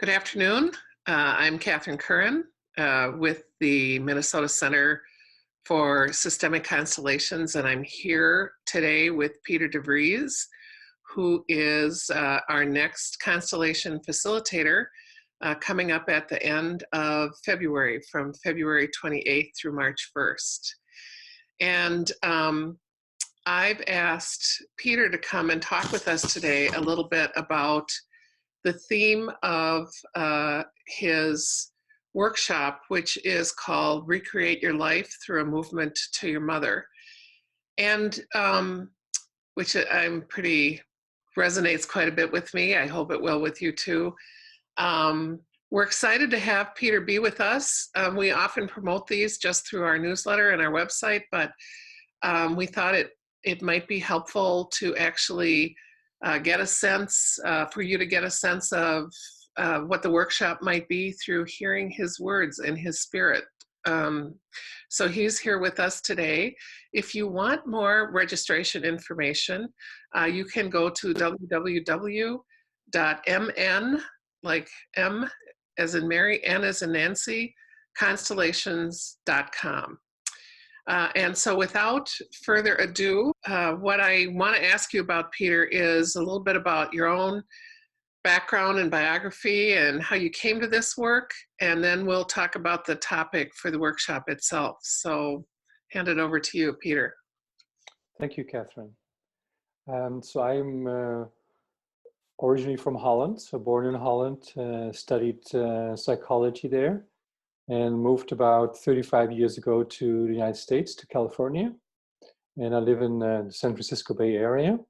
Good afternoon. I'm Katherine Curran with the Minnesota Center for Systemic Constellations, and I'm here today with Peter DeVries, who is our next constellation facilitator coming up at the end of February, from February 28th through March 1st. And I've asked Peter to come and talk with us today a little bit about the theme of his workshop, which is called Recreate Your Life Through a Movement to Your Mother, and which I'm pretty resonates quite a bit with me. I hope it will with you too. We're excited to have Peter be with us. We often promote these just through our newsletter and our website, but we thought it might be helpful to actually get a sense, for you to get a sense of what the workshop might be through hearing his words and his spirit. So he's here with us today. If you want more registration information, you can go to www.mn, like M as in Mary, N as in Nancy, constellations.com. And so without further ado, what I want to ask you about, Peter, is a little bit about your own background and biography and how you came to this work, and then we'll talk about the topic for the workshop itself. So hand it over to you, Peter. Thank you, Katherine. So I'm originally from Holland, so born in Holland, studied psychology there, and moved about 35 years ago to the United States, to California. And I live in the San Francisco Bay Area.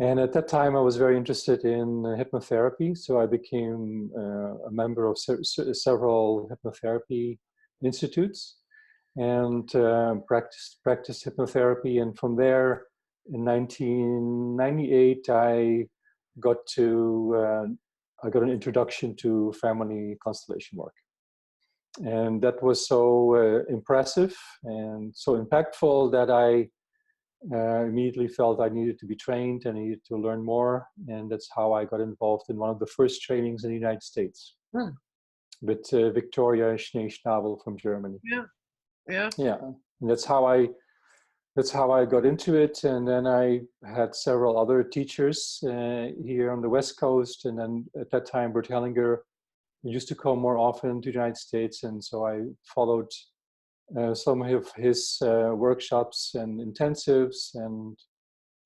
And at that time, I was very interested in hypnotherapy. So I became a member of several hypnotherapy institutes and practiced hypnotherapy. And from there, in 1998, I got an introduction to family constellation work. And that was so impressive and so impactful that I immediately felt I needed to be trained and I needed to learn more. And that's how I got involved in one of the first trainings in the United States with Victoria Schnee-Schnabel from Germany. Yeah. And that's how I got into it. And then I had several other teachers here on the West Coast. And then at that time, Bert Hellinger used to come more often to the United States, and so I followed some of his workshops and intensives, and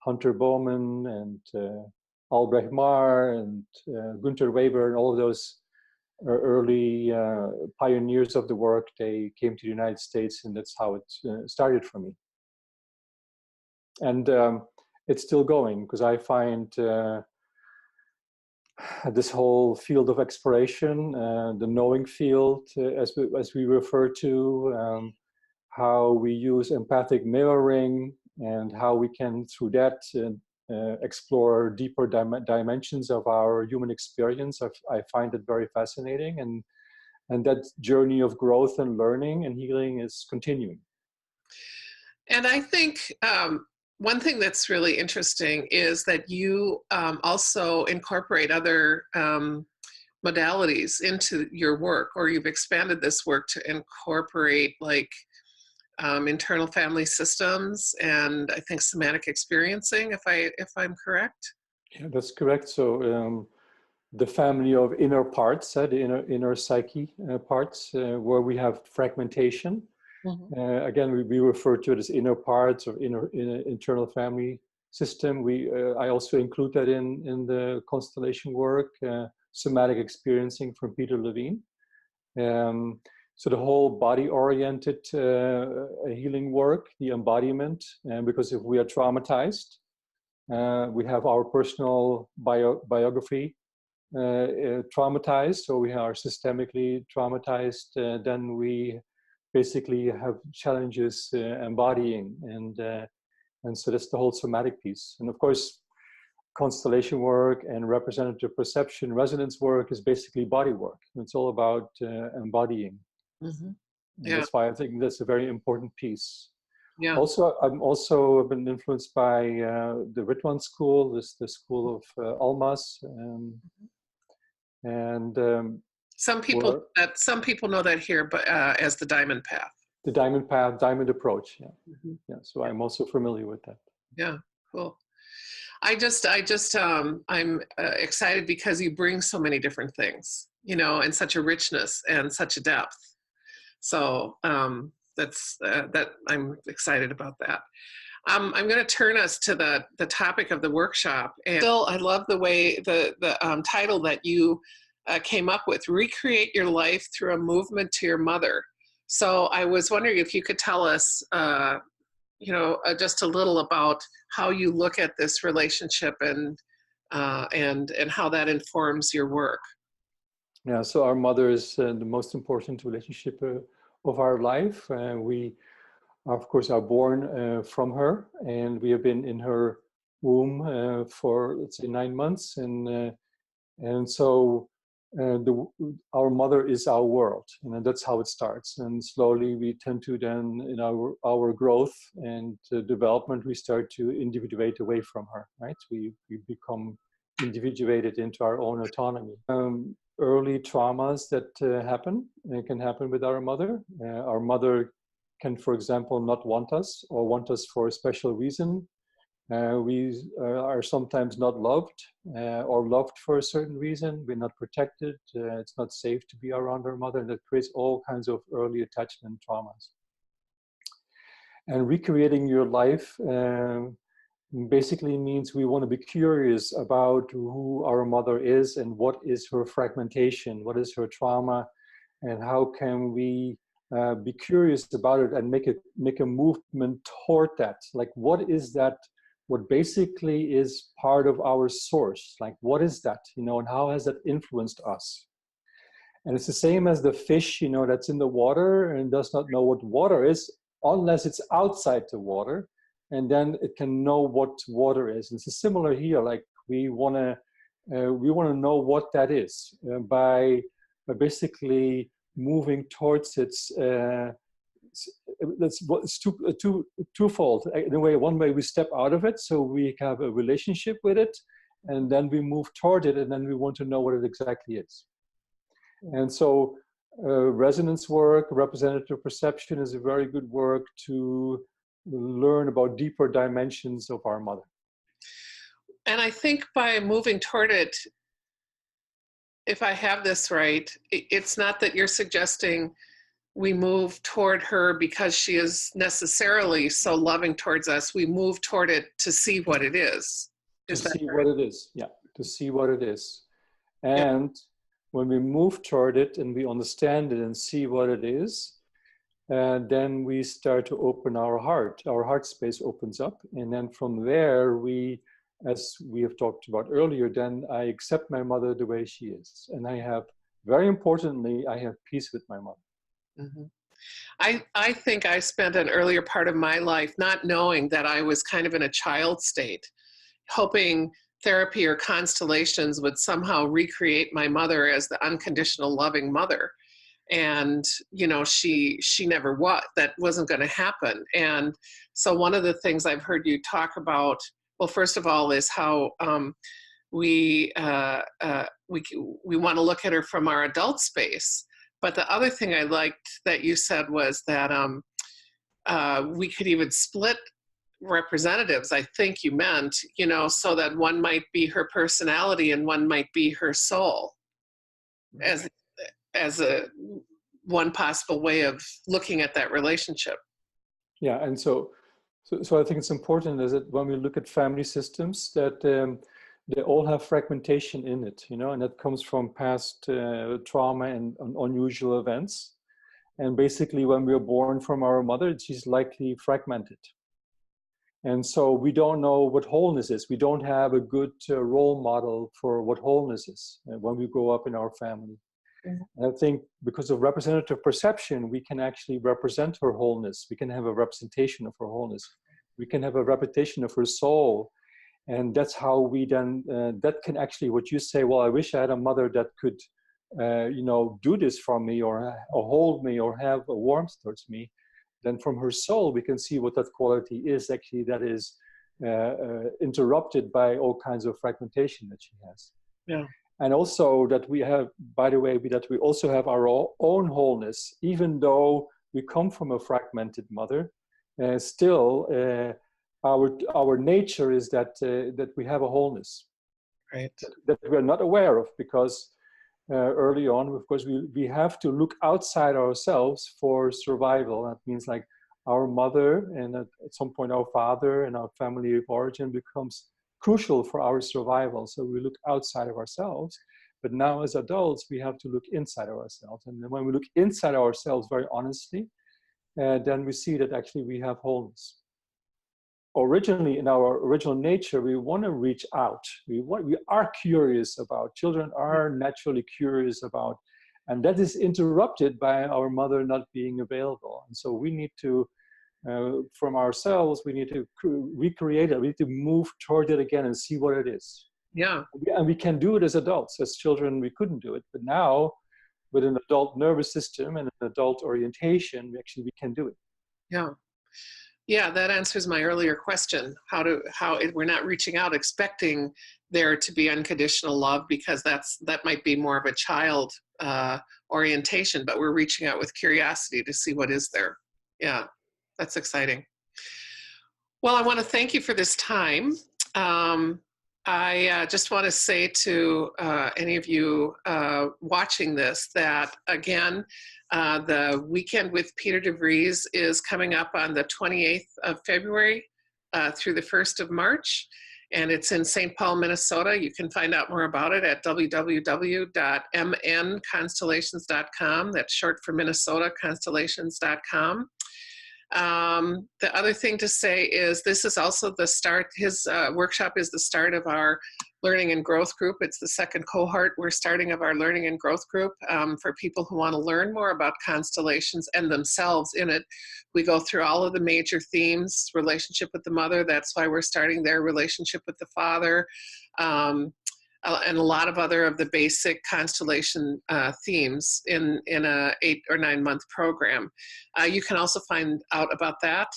Hunter Bowman and Albrecht Marr and Günter Weber and all of those early pioneers of the work. They came to the United States, and that's how it started for me. And it's still going, because I find this whole field of exploration, the knowing field, as we refer to, how we use empathic mirroring, and how we can, through that, explore deeper dimensions of our human experience. I find it very fascinating, and that journey of growth and learning and healing is continuing. And I think one thing that's really interesting is that you also incorporate other modalities into your work, or you've expanded this work to incorporate like internal family systems and I think somatic experiencing, if I'm correct. Yeah, that's correct. So the family of inner parts, the inner psyche parts, where we have fragmentation. Again, we refer to it as inner parts or internal family system. I also include that in the constellation work, somatic experiencing from Peter Levine. So the whole body-oriented healing work, the embodiment, because if we are traumatized, we have our personal biography traumatized, so we are systemically traumatized, then we basically have challenges embodying, and so that's the whole somatic piece. And of course, constellation work and representative perception resonance work is basically body work. It's all about embodying. That's why I think that's a very important piece. Also, I've been influenced by the Ritwan school, the school of Almas, And some people know that here, but as the diamond path. The diamond path, diamond approach. Yeah. Mm-hmm. Yeah. So I'm also familiar with that. Yeah, cool. I'm excited because you bring so many different things, and such a richness and such a depth. So that I'm excited about that. I'm going to turn us to the topic of the workshop. And still, I love the way the title that you came up with, Recreate Your Life Through a Movement to Your Mother. So I was wondering if you could tell us, just a little about how you look at this relationship and how that informs your work. Yeah, so our mother is the most important relationship of our life. We, of course, are born from her, and we have been in her womb for, let's say, 9 months, and so our mother is our world, and that's how it starts. And slowly we tend to then, in our growth and development, we start to individuate away from her, right? We become individuated into our own autonomy. Early traumas that can happen with our mother. Our mother can, for example, not want us or want us for a special reason. We are sometimes not loved or loved for a certain reason. We're not protected. It's not safe to be around our mother. And that creates all kinds of early attachment traumas. And recreating your life basically means we want to be curious about who our mother is and what is her fragmentation, what is her trauma, and how can we be curious about it and make a movement toward that. Like, what is that? What basically is part of our source? Like, what is that? And how has that influenced us? And it's the same as the fish, that's in the water and does not know what water is unless it's outside the water, and then it can know what water is. And it's similar here. Like, we want to know what that is by basically moving towards its. It's twofold. In a way, one way we step out of it, so we have a relationship with it, and then we move toward it, and then we want to know what it exactly is. And so resonance work, representative perception is a very good work to learn about deeper dimensions of our mother. And I think by moving toward it, if I have this right, it's not that you're suggesting we move toward her because she is necessarily so loving towards us. We move toward it to see what it is. To see what it is, yeah, to see what it is. And when we move toward it and we understand it and see what it is, then we start to open our heart space opens up. And then from there, as we have talked about earlier, then I accept my mother the way she is. And very importantly, I have peace with my mother. Mm-hmm. I think I spent an earlier part of my life not knowing that I was kind of in a child state, hoping therapy or constellations would somehow recreate my mother as the unconditional loving mother. And, she never was. That wasn't going to happen. And so one of the things I've heard you talk about, well, first of all, is how we want to look at her from our adult space. But the other thing I liked that you said was that we could even split representatives, I think you meant, so that one might be her personality and one might be her soul, as a one possible way of looking at that relationship. Yeah, and so I think it's important is that when we look at family systems, that they all have fragmentation in it, and that comes from past trauma and unusual events. And basically, when we're born from our mother, she's likely fragmented. And so we don't know what wholeness is. We don't have a good role model for what wholeness is when we grow up in our family. Mm-hmm. And I think because of representative perception, we can actually represent her wholeness. We can have a representation of her wholeness. We can have a representation of her soul. And that's how we then, that can actually, what you say, well, I wish I had a mother that could, do this for me or hold me or have a warmth towards me. Then from her soul, we can see what that quality is actually that is interrupted by all kinds of fragmentation that she has. Yeah. And also that we have, by the way, that we also have our own wholeness, even though we come from a fragmented mother. Still, our nature is that we have a wholeness Right. that we're not aware of, because early on, of course, we have to look outside ourselves for survival. That means like our mother, and at some point our father, and our family of origin becomes crucial for our survival. So we look outside of ourselves. But now as adults, we have to look inside of ourselves. And then when we look inside ourselves very honestly, then we see that actually we have wholeness. Originally, in our original nature, we want to reach out. We are curious about. Children are naturally curious about, and that is interrupted by our mother not being available. And so we need to, from ourselves, we need to recreate it. We need to move toward it again and see what it is. Yeah. And we can do it as adults. As children, we couldn't do it, but now, with an adult nervous system and an adult orientation, we can do it. Yeah. Yeah, that answers my earlier question. We're not reaching out expecting there to be unconditional love, because that might be more of a child orientation, but we're reaching out with curiosity to see what is there. Yeah, that's exciting. Well, I want to thank you for this time. I just want to say to any of you watching this that, again, the Weekend with Peter DeVries is coming up on the 28th of February through the 1st of March, and it's in St. Paul, Minnesota. You can find out more about it at www.mnconstellations.com. That's short for Minnesota, constellations.com. The other thing to say is this is also the start, his workshop is the start of our Learning and Growth Group. It's the second cohort we're starting of our Learning and Growth Group for people who want to learn more about constellations and themselves in it. We go through all of the major themes: relationship with the mother, that's why we're starting there, relationship with the father, and a lot of other of the basic constellation themes in a 8 or 9 month program. You can also find out about that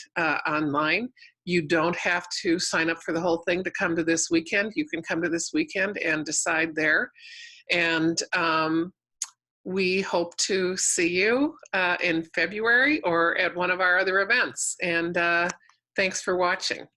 online. You don't have to sign up for the whole thing to come to this weekend. You can come to this weekend and decide there. And we hope to see you in February or at one of our other events. And thanks for watching.